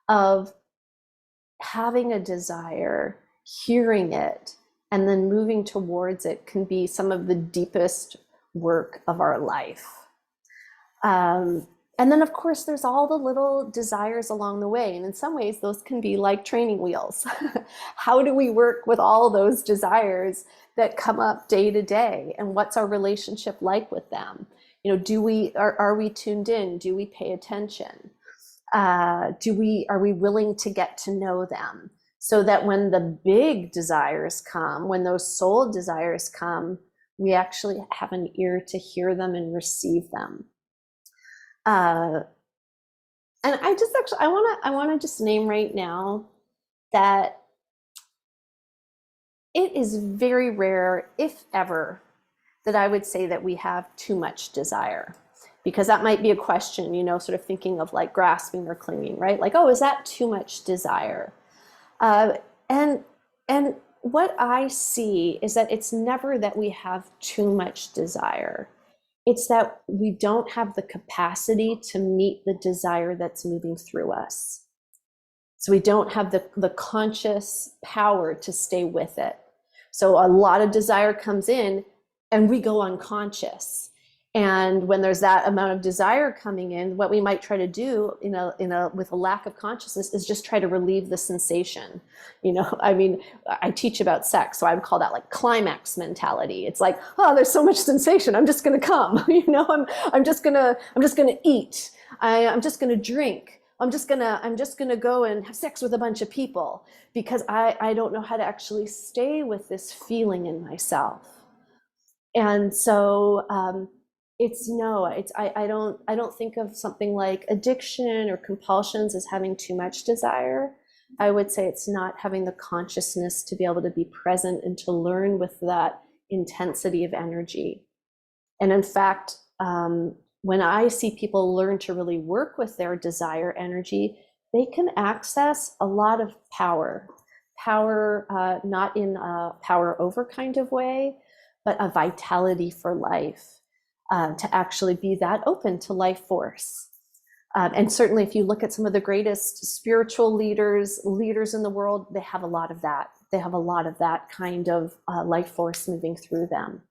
of having a desire, hearing it, and then moving towards it can be some of the deepest work of our life. And then, of course, there's all the little desires along the way. And in some ways, those can be like training wheels. How do we work with all those desires that come up day to day? And what's our relationship like with them? You know, are we tuned in? Do we pay attention? Are we willing to get to know them? So that when the big desires come, when those soul desires come, we actually have an ear to hear them and receive them. And I want to just name right now that it is very rare, if ever, that I would say that we have too much desire. Because that might be a question, you know, sort of thinking of like grasping or clinging, right? Like, oh, is that too much desire? And what I see is that it's never that we have too much desire. It's that we don't have the capacity to meet the desire that's moving through us. So we don't have the conscious power to stay with it. So a lot of desire comes in and we go unconscious. And when there's that amount of desire coming in, what we might try to do with a lack of consciousness is just try to relieve the sensation. You know, I mean, I teach about sex, so I would call that like climax mentality. It's like, oh, there's so much sensation, I'm just going to come. You know, I'm just gonna eat. I'm just gonna drink. I'm just gonna go and have sex with a bunch of people because I don't know how to actually stay with this feeling in myself. And so I don't think of something like addiction or compulsions as having too much desire. I would say it's not having the consciousness to be able to be present and to learn with that intensity of energy. And in fact, when I see people learn to really work with their desire energy, they can access a lot of power. Power, not in a power over kind of way, but a vitality for life. To actually be that open to life force. And certainly if you look at some of the greatest spiritual leaders in the world, they have a lot of that. They have a lot of that kind of life force moving through them.